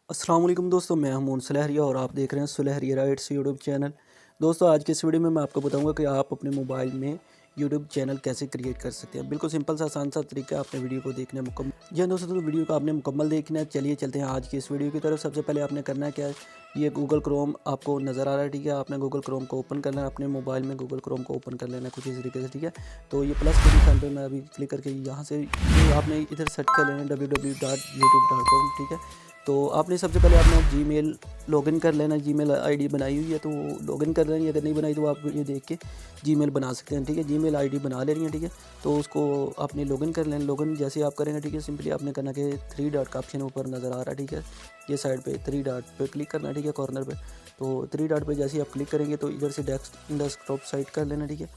अस्सलाम वालेकुम दोस्तों, मैं हूं मोहन सुलहरिया और आप देख रहे हैं सुलहरिया राइट्स यूट्यूब चैनल। दोस्तों, आज के इस वीडियो में मैं आपको बताऊंगा कि आप अपने मोबाइल में यूट्यूब चैनल कैसे क्रिएट कर सकते हैं। बिल्कुल सिंपल सा आसान सा तरीका है आपने वीडियो को देखना मुकम्मल। जी हाँ दोस्तों, तो वीडियो को आपने मुकम्मल देखना है। चलिए चलते हैं आज की इस वीडियो की तरफ। सबसे पहले आपने करना है क्या है, ये गूगल क्रोम आपको नज़र आ रहा है, ठीक है। आपने गूगल क्रोम को ओपन करना है, अपने मोबाइल में गूगल क्रोम को ओपन कर लेना है कुछ इस तरीके से, ठीक है। तो ये प्लस के निशान पे मैं अभी क्लिक करके यहाँ से ये आपने इधर सर्च कर लेना है www.youtube.com, ठीक है। तो आपने सबसे पहले अपना जीमेल लॉगिन कर लेना है। जीमेल आईडी बनाई हुई है तो लॉगिन कर लेनी है, अगर नहीं बनाई तो आप ये देख के जीमेल बना सकते हैं, ठीक है। जीमेल आईडी बना लेनी है, ठीक है। तो उसको आपने लॉगिन कर लेना। लॉगिन जैसे आप करेंगे, ठीक है, सिंपली आपने करना कि 3 डॉट का ऑप्शन ऊपर नज़र आ रहा है, ठीक है। ये साइड पे 3 डॉट पे क्लिक करना है, ठीक है, कॉर्नर पे। तो 3 डॉट पे जैसे ही आप क्लिक करेंगे तो इधर से डेस्कटॉप साइट कर लेना, ठीक है।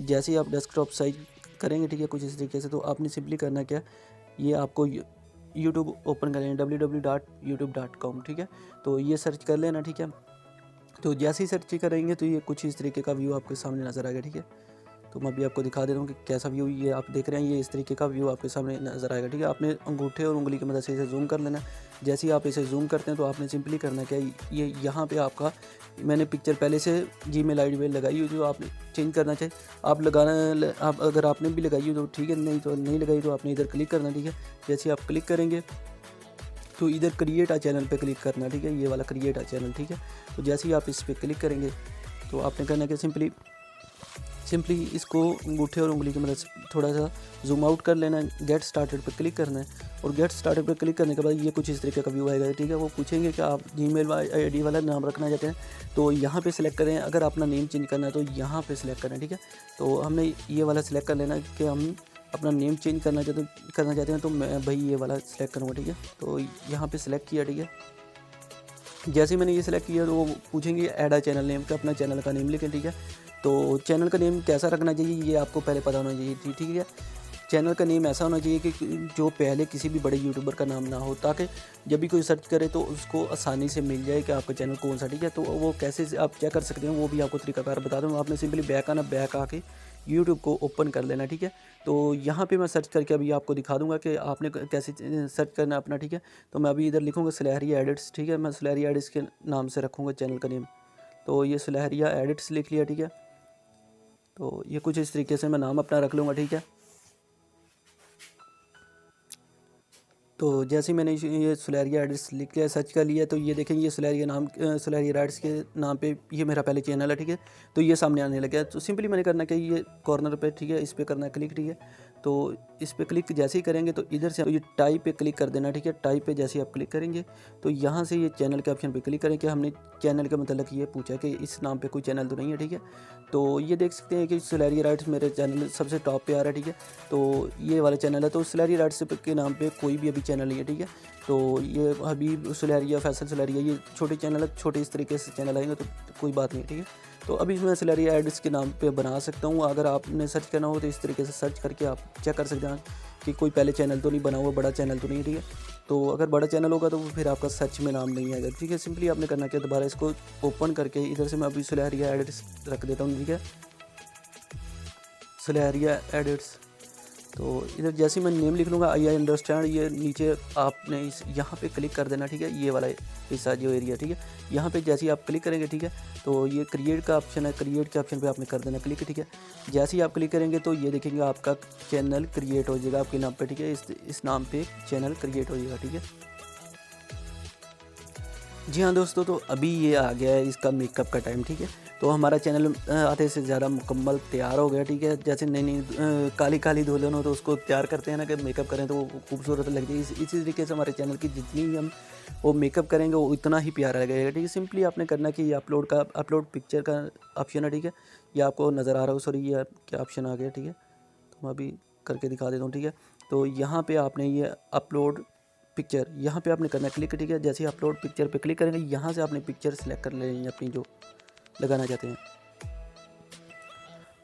जैसे ही आप डेस्कटॉप साइट करेंगे, ठीक है, कुछ इस तरीके से, तो आपने सिंपली करना क्या, ये आपको यूट्यूब ओपन कर लेना www.youtube.com, ठीक है। तो ये सर्च कर लेना, ठीक है। तो जैसे ही सर्च करेंगे तो ये कुछ इस तरीके का व्यू आपके सामने नज़र आएगा, ठीक है। तो मैं अभी आपको दिखा देता हूँ कि कैसा व्यू ये आप देख रहे हैं। ये इस तरीके का व्यू आपके सामने नज़र आएगा, ठीक है। आपने अंगूठे और उंगली की मदद से इसे जूम कर लेना। जैसे ही आप इसे जूम करते हैं तो आपने सिंपली करना क्या, ये यहाँ पे आपका मैंने पिक्चर पहले से जीमेल आईडी में लगाई हुई, जो आपने चेंज करना चाहिए आप आप अगर आपने भी लगाई हो तो ठीक है, नहीं तो नहीं लगाई तो आपने इधर क्लिक करना, ठीक है। जैसे आप क्लिक करेंगे तो इधर क्रिएट आ चैनल पे क्लिक करना, ठीक है, ये वाला क्रिएट आ चैनल, ठीक है। तो जैसे ही आप इस पर क्लिक करेंगे तो आपने करना कि सिंपली इसको अंगूठे और उंगली की मदद से थोड़ा सा जूम आउट कर लेना है। गेट स्टार्टेड पर क्लिक करना है और गेट स्टार्टेड पर क्लिक करने के बाद ये कुछ इस तरीके का व्यू आएगा, ठीक है। वो पूछेंगे कि आप जीमेल आईडी वाला नाम रखना चाहते हैं तो यहाँ पे सिलेक्ट करें। अगर अपना नेम चेंज करना है तो यहाँ पे सिलेक्ट करें, ठीक है। तो हमने ये वाला सिलेक्ट कर लेना है कि हम अपना नेम चेंज करना चाहते हैं तो मैं भाई ये वाला सिलेक्ट करूँगा, ठीक है। तो यहाँ पे सिलेक्ट किया, ठीक है। जैसे ही मैंने ये सिलेक्ट किया तो वो पूछेंगे ऐड आ चैनल नेम का, अपना चैनल का नेम लिखें, ठीक है। तो चैनल का नेम कैसा रखना चाहिए ये आपको पहले पता होना चाहिए, ठीक है। चैनल का नेम ऐसा होना चाहिए कि जो पहले किसी भी बड़े यूट्यूबर का नाम ना हो, ताकि जब भी कोई सर्च करे तो उसको आसानी से मिल जाए कि आपका चैनल कौन सा, ठीक है। तो वो कैसे आप चेक कर सकते हैं वो भी आपको तरीकाकार बता दूँ। आपने सिंपली बैक आके यूट्यूब को ओपन कर लेना, ठीक है। तो यहाँ पे मैं सर्च करके अभी आपको दिखा दूँगा कि आपने कैसे सर्च करना है अपना, ठीक है। तो मैं अभी इधर लिखूँगा सुलहरिया एडिट्स, ठीक है। मैं सुलहरिया एडिट्स के नाम से रखूँगा चैनल का नेम। तो ये सुलहरिया एडिट्स लिख लिया, ठीक है। तो ये कुछ इस तरीके से मैं नाम अपना रख लूँगा, ठीक है। तो जैसे ही मैंने ये सुलहरिया एडिट्स लिख लिया, सर्च कर लिया, तो ये देखें ये सुलहरिया राइट्स के नाम पे ये मेरा पहले चैनल है, ठीक है। तो ये सामने आने लगा। तो सिंपली मैंने करना क्या, ये कॉर्नर पे, ठीक है, इस पर करना है क्लिक, ठीक है। तो इस पर क्लिक जैसे ही करेंगे तो इधर से तो ये टाइप पे क्लिक कर देना, ठीक है। टाइप पे जैसे ही आप क्लिक करेंगे तो यहाँ से ये चैनल के ऑप्शन पे क्लिक करें कि हमने चैनल का मतलब ये पूछा कि इस नाम पे कोई चैनल तो नहीं है, ठीक है। तो ये देख सकते हैं कि सुलहरिया राइट्स मेरे चैनल सबसे टॉप पे आ रहा है, ठीक है। तो ये वाला चैनल है। तो सुलहरिया राइट्स के नाम पे कोई भी अभी चैनल नहीं है, ठीक है। तो ये हबीब सुलहरिया, फैसल सुलहरिया, ये छोटे चैनल है, छोटे इस तरीके से चैनल आएंगे तो कोई बात नहीं, ठीक है। तो अभी मैं सुलहरिया एडिट्स के नाम पे बना सकता हूँ। अगर आपने सर्च करना हो तो इस तरीके से सर्च करके आप चेक कर सकते हैं कि कोई पहले चैनल तो नहीं बना हुआ, बड़ा चैनल तो नहीं, ठीक है। तो अगर बड़ा चैनल होगा तो फिर आपका सर्च में नाम नहीं आएगा, ठीक है। सिंपली आपने करना क्या, दोबारा इसको ओपन करके इधर से मैं अभी सुलहरिया एडिट्स रख देता हूँ, ठीक है। सुलहरिया एडिट्स। तो इधर जैसे ही मैं नेम लिख लूँगा, आई अंडरस्टैंड, ये नीचे आपने इस यहाँ पे क्लिक कर देना, ठीक है। ये वाला हिस्सा जो एरिया, ठीक है। यहाँ पे जैसे ही आप क्लिक करेंगे, ठीक है, तो ये क्रिएट का ऑप्शन है, क्रिएट के ऑप्शन पे आपने कर देना क्लिक, ठीक है। जैसे ही आप क्लिक करेंगे तो ये देखेंगे आपका चैनल क्रिएट हो जाएगा आपके नाम पे, ठीक है। इस नाम पे चैनल क्रिएट हो जाएगा, ठीक है। जी हाँ दोस्तों, तो अभी ये आ गया है इसका मेकअप का टाइम, ठीक है। तो हमारा चैनल आधे से ज़्यादा मुकम्मल तैयार हो गया, ठीक है। जैसे नई नई काली काली दुल्हन हो तो उसको तैयार करते हैं ना कि मेकअप करें तो वो खूबसूरत लगती है। इसी तरीके से हमारे चैनल की जितनी भी हम वो मेकअप करेंगे वो उतना ही प्यारा लगेगा, ठीक है। सिंपली आपने करना कि ये अपलोड पिक्चर का ऑप्शन है, ठीक है। ये आपको नज़र आ रहा हो, सॉरी ये क्या ऑप्शन आ गया, ठीक है। तो मैं अभी करके दिखा देता हूँ, ठीक है। तो यहाँ पे आपने ये अपलोड पिक्चर, यहाँ पे आपने करना है क्लिक, ठीक है। जैसे ही अपलोड पिक्चर पे क्लिक करेंगे यहाँ से आपने पिक्चर सेलेक्ट कर लेनी है अपनी जो लगाना चाहते हैं।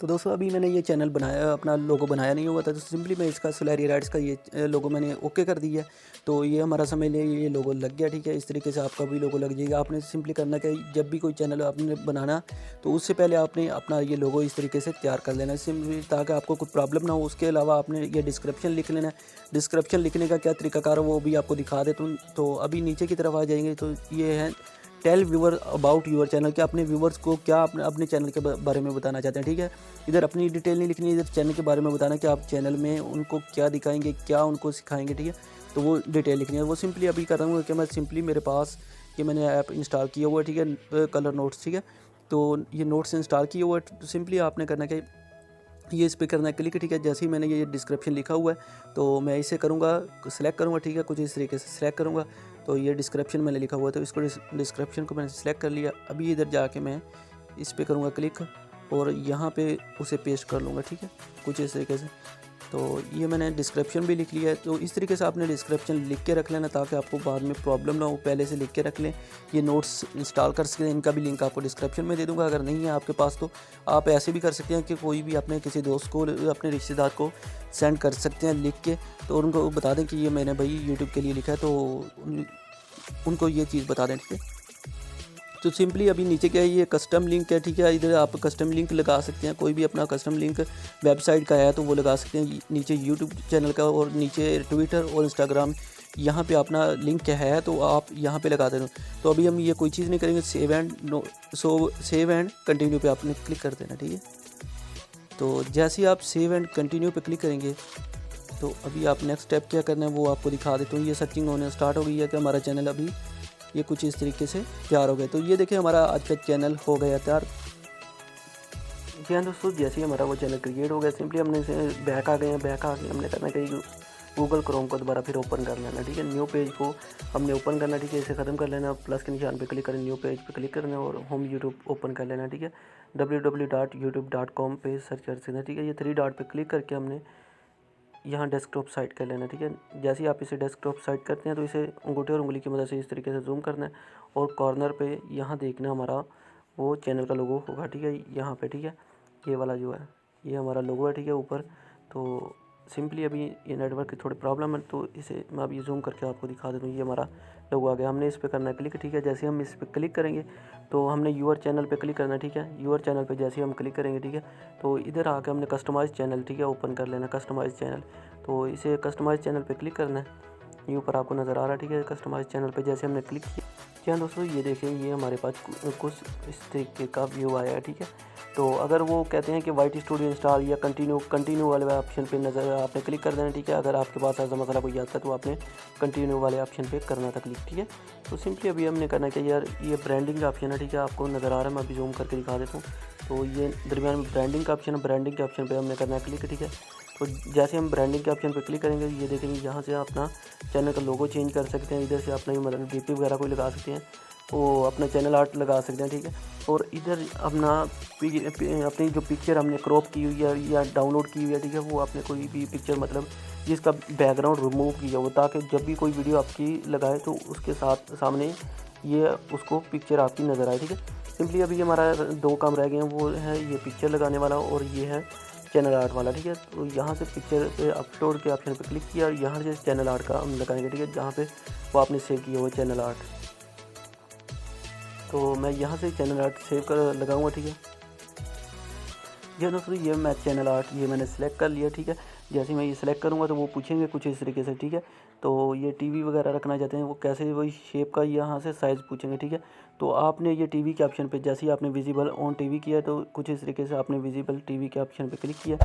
तो दोस्तों अभी मैंने ये चैनल बनाया, अपना लोगो बनाया नहीं हुआ था, तो सिंपली मैं इसका सोलेरिया राइट्स का ये लोगो मैंने ओके कर दिया। तो ये हमारा समझ लिया ये लोगो लग गया, ठीक है। इस तरीके से आपका भी लोगो लग जाएगा। आपने सिंपली करना कि जब भी कोई चैनल आपने बनाना तो उससे पहले आपने अपना ये लोगो इस तरीके से तैयार कर लेना सिंपली, ताकि आपको कोई प्रॉब्लम ना हो। उसके अलावा आपने ये डिस्क्रिप्शन लिख लेना। डिस्क्रिप्शन लिखने का क्या तरीकाकार है वो भी आपको दिखा देता हूँ। तो अभी नीचे की तरफ आ जाएंगे तो ये है tell viewer about your channel, कि अपने व्यूवर्स को क्या अपने चैनल के बारे में बताना चाहते हैं, ठीक है। इधर अपनी डिटेल नहीं लिखनी, इधर चैनल के बारे में बताना कि आप चैनल में उनको क्या दिखाएंगे, क्या उनको सिखाएंगे, ठीक है। तो वो डिटेल लिखनी है। वो सिंपली अभी कर रहा हूँ कि मैं सिंपली मेरे पास ये मैंने ऐप इंस्टॉल किया हुआ है, ठीक है, कलर नोट्स, ठीक है। तो ये नोट्स इंस्टॉल किया हुआ है। तो सिंपली आपने करना क्या, ये इस पर करना है क्लिक, ठीक है। जैसे ही मैंने ये डिस्क्रिप्शन लिखा हुआ है तो मैं इसे करूँगा, सेलेक्ट करूँगा, ठीक है। कुछ इस तरीके से सेलेक्ट करूँगा। तो ये डिस्क्रिप्शन मैंने लिखा हुआ है, तो इसको डिस्क्रिप्शन को मैंने सेलेक्ट कर लिया। अभी इधर जाके मैं इस पर करूँगा क्लिक और यहाँ पे उसे पेस्ट कर लूँगा, ठीक है, कुछ इस तरीके से। तो ये मैंने डिस्क्रिप्शन भी लिख लिया है। तो इस तरीके से आपने डिस्क्रिप्शन लिख के रख लेना ताकि आपको बाद में प्रॉब्लम ना हो, पहले से लिख के रख लें। ये नोट्स इंस्टॉल कर सकते हैं, इनका भी लिंक आपको डिस्क्रिप्शन में दे दूंगा। अगर नहीं है आपके पास तो आप ऐसे भी कर सकते हैं कि कोई भी अपने किसी दोस्त को, अपने रिश्तेदार को सेंड कर सकते हैं लिख के। तो उनको बता दें कि ये मैंने भाई यूट्यूब के लिए लिखा है, तो उनको ये चीज़ बता दें, ठीक है। तो सिंपली अभी नीचे क्या है, ये कस्टम लिंक है, ठीक है। इधर आप कस्टम लिंक लगा सकते हैं, कोई भी अपना कस्टम लिंक वेबसाइट का है तो वो लगा सकते हैं। नीचे यूट्यूब चैनल का और नीचे ट्विटर और इंस्टाग्राम, यहाँ पे अपना लिंक है तो आप यहाँ पे लगा देना। तो अभी हम ये कोई चीज़ नहीं करेंगे, सेव एंड कंटिन्यू पे आपने क्लिक कर देना, ठीक है। तो जैसे ही आप सेव एंड कंटिन्यू पे क्लिक करेंगे तो अभी आप नेक्स्ट स्टेप क्या करना है वो आपको दिखा देता हूँ। ये सर्चिंग होने स्टार्ट हो गई है कि हमारा चैनल अभी ये कुछ इस तरीके से तैयार हो गया। तो ये देखिए हमारा आज का चैनल हो गया तैयार। जी हाँ दोस्तों, जैसे ही हमारा वो चैनल क्रिएट हो गया, सिंपली हमने इसे बैक आ गए हमने करना चाहिए गूगल क्रोम को दोबारा फिर ओपन कर लेना, ठीक है। न्यू पेज को हमने ओपन करना, ठीक है। इसे ख़त्म कर लेना, प्लस के निशान पे क्लिक करें, न्यू पेज पे क्लिक करना और होम यूट्यूब ओपन कर लेना, ठीक है। www.youtube.com पे सर्च कर सकते हैं, ठीक है। ये 3 डॉट पे क्लिक करके हमने यहाँ डेस्कटॉप साइट कर लेना, ठीक है। जैसे ही आप इसे डेस्कटॉप साइट करते हैं तो इसे अंगूठे और उंगली की मदद से इस तरीके से जूम करना है और कॉर्नर पे यहाँ देखना हमारा वो चैनल का लोगो होगा, ठीक है, यहाँ पे, ठीक है। ये वाला जो है ये हमारा लोगो है, ठीक है, ऊपर। तो सिंपली अभी ये नेटवर्क की थोड़ी प्रॉब्लम है तो इसे मैं अभी जूम करके आपको दिखा देता हूँ। ये हमारा लोगो आ गया, हमने इस पर करना है क्लिक, ठीक है। जैसे हम इस पर क्लिक करेंगे तो हमने यूअर चैनल पे क्लिक करना है, ठीक है। यूअर चैनल पे जैसे ही हम क्लिक करेंगे, ठीक है, तो इधर आके हमने कस्टमाइज चैनल, ठीक है, ओपन कर लेना, कस्टमाइज चैनल। तो इसे कस्टमाइज चैनल पे क्लिक करना है, ये ऊपर आपको नज़र आ रहा है, ठीक है। कस्टमाइज चैनल पे जैसे हमने क्लिक किया, जी हाँ दोस्तों, ये देखें ये हमारे पास कुछ इस तरीके का व्यू आया है, ठीक है। तो अगर वो कहते हैं कि वाइट स्टूडियो इंस्टॉल या कंटिन्यू वाले ऑप्शन पे नज़र आपने क्लिक कर देना, ठीक है। अगर आपके पास ऐसा मसला कोई आता है तो आपने कंटिन्यू वाले ऑप्शन पे करना था क्लिक, ठीक है। तो सिंपली अभी हमने करना क्या यार, ये ब्रांडिंग का ऑप्शन है, ठीक है, आपको नज़र आ रहा है, मैं अभी जूम करके दिखा देता हूँ। तो ये दरमियान में ब्रांडिंग का ऑप्शन है, ब्रांडिंग के ऑप्शन पर हमने करना है क्लिक, ठीक है। तो जैसे हम ब्रांडिंग के ऑप्शन पर क्लिक करेंगे, ये देखेंगे यहाँ से अपना चैनल का लोगो चेंज कर सकते हैं, इधर से अपना मतलब डीपी वगैरह कोई लगा सकते हैं, वो अपना चैनल आर्ट लगा सकते हैं, ठीक है। और इधर अपना अपनी जो पिक्चर हमने क्रॉप की हुई है या डाउनलोड की हुई है, ठीक है, वो आपने कोई भी पिक्चर मतलब जिसका बैकग्राउंड रिमूव किया हो, ताकि जब भी कोई वीडियो आपकी लगाए तो उसके साथ सामने ये उसको पिक्चर आपकी नज़र आए, ठीक है। सिंपली अभी हमारा 2 काम रह गए हैं, वो है ये पिक्चर लगाने वाला और ये है चैनल आर्ट वाला, ठीक है। तो यहाँ से पिक्चर पे अपलोड के ऑप्शन पे क्लिक किया और यहाँ से चैनल आर्ट का हम लगाएंगे, ठीक है, जहाँ पे वो आपने सेव किया हुआ चैनल आर्ट। तो मैं यहाँ से चैनल आर्ट सेव कर लगाऊंगा, ठीक है। जी दोस्तों, ये मैं चैनल आर्ट ये मैंने सेलेक्ट कर लिया, ठीक है। जैसे मैं ये सेलेक्ट करूँगा तो वो पूछेंगे कुछ इस तरीके से, ठीक है। तो ये टीवी वगैरह रखना चाहते हैं वो कैसे, वही शेप का यहाँ से साइज़ पूछेंगे, ठीक है। तो आपने ये टीवी के ऑप्शन पे जैसे ही आपने विजिबल ऑन टीवी किया तो कुछ इस तरीके से आपने विजिबल टीवी के ऑप्शन पे क्लिक किया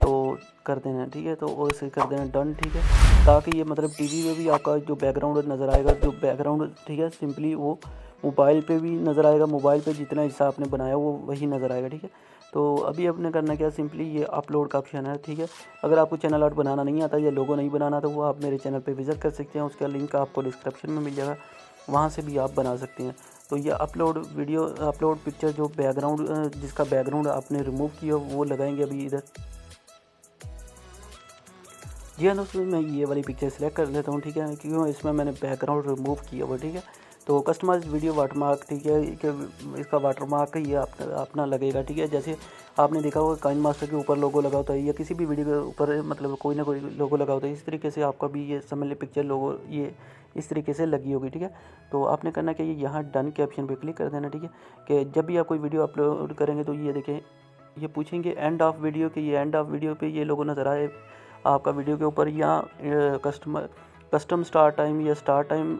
तो कर देना, ठीक है। तो और इसे कर देना डन, ठीक है, ताकि ये मतलब टीवी में भी आपका जो बैकग्राउंड नज़र आएगा, जो बैकग्राउंड, ठीक है, सिंपली वो मोबाइल पे भी नज़र आएगा, मोबाइल पे जितना हिस्सा आपने बनाया वो वही नज़र आएगा, ठीक है। तो अभी आपने करना क्या, सिंपली ये अपलोड का ऑप्शन है, ठीक है। अगर आपको चैनल आर्ट बनाना नहीं आता या लोगो नहीं बनाना तो वो आप मेरे चैनल पे विज़िट कर सकते हैं, उसका लिंक आपको डिस्क्रिप्शन में मिल जाएगा, वहाँ से भी आप बना सकते हैं। तो ये अपलोड पिक्चर जो बैकग्राउंड जिसका बैकग्राउंड आपने रिमूव किया वो लगाएंगे अभी इधर। जी हाँ दोस्तों, मैं ये वाली पिक्चर सेलेक्ट कर लेता हूँ, ठीक है, क्योंकि इसमें मैंने बैकग्राउंड रिमूव किया हुआ, ठीक है। तो कस्टमाइज वीडियो वाटरमार्क, ठीक है, कि इसका वाटरमार्क ये अपना लगेगा, ठीक है। जैसे आपने देखा होगा काइन मास्टर के ऊपर लोगो लगा होता है या किसी भी वीडियो के ऊपर मतलब कोई ना कोई लोगो लगा होता है, इस तरीके से आपका भी ये समझ ले पिक्चर लोगो ये इस तरीके से लगी होगी, ठीक है। तो आपने करना कि यहाँ डन के ऑप्शन पे क्लिक कर देना, ठीक है। कि जब भी आप कोई वीडियो अपलोड करेंगे तो ये देखें, ये पूछेंगे एंड ऑफ वीडियो कि ये एंड ऑफ वीडियो पे ये लोगो नज़र आए आपका वीडियो के ऊपर, या कस्टम स्टार्ट टाइम या स्टार्ट टाइम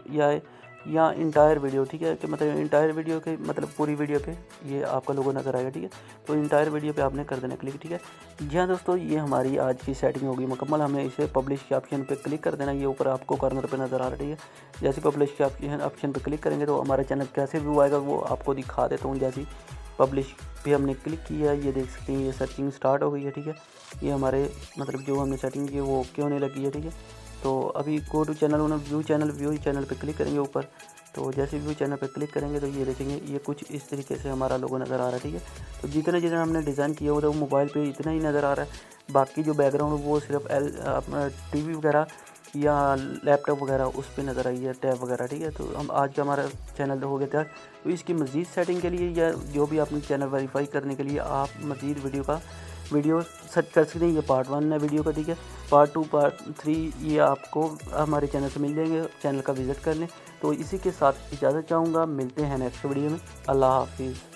या इंटायर वीडियो, ठीक है, कि मतलब इंटायर वीडियो के मतलब पूरी वीडियो पे ये आपका लोगो नज़र आएगा, ठीक है। तो इंटायर वीडियो पे आपने कर देना क्लिक, ठीक है। जी हाँ दोस्तों, ये हमारी आज की सेटिंग होगी मुकम्मल। हमें इसे पब्लिश के ऑप्शन पे क्लिक कर देना, ये ऊपर आपको कॉर्नर पे नज़र आ रहा है, ठीक है। जैसे पब्लिश के ऑप्शन पे क्लिक करेंगे तो हमारे चैनल कैसे व्यू आएगा वो आपको दिखा देता हूँ। जैसे पब्लिश पे हमने क्लिक किया है, ये देख सकते हैं ये सर्चिंग स्टार्ट हो गई है, ठीक है। ये हमारे मतलब जो हमने सेटिंग की है वो ओके होने लगी है, ठीक है। तो अभी गो टू चैनल, उन्हें व्यू चैनल पे क्लिक करेंगे ऊपर। तो जैसे व्यू चैनल पे क्लिक करेंगे तो ये देखेंगे ये कुछ इस तरीके से हमारा लोगो नज़र आ रहा है, ठीक है। तो जितना हमने डिज़ाइन किया हुआ था वो मोबाइल पे इतना ही नज़र आ रहा है, बाकी जो बैकग्राउंड वो सिर्फ अपना टीवी वगैरह या लैपटॉप वगैरह उस पर नज़र आई है, टैब वगैरह, ठीक है। तो हम आज का हमारा चैनल हो गया तैयार। तो इसकी मज़ीद सेटिंग के लिए या जो भी अपने चैनल वेरीफाई करने के लिए आप मज़ीद वीडियो सर्च कर सकते हैं। ये पार्ट 1 है वीडियो का, ठीक है। पार्ट 2 पार्ट 3 ये आपको हमारे चैनल से मिल जाएंगे, चैनल का विज़िट कर लें। तो इसी के साथ इजाज़त चाहूँगा, मिलते हैं नेक्स्ट वीडियो में। अल्लाह हाफिज़।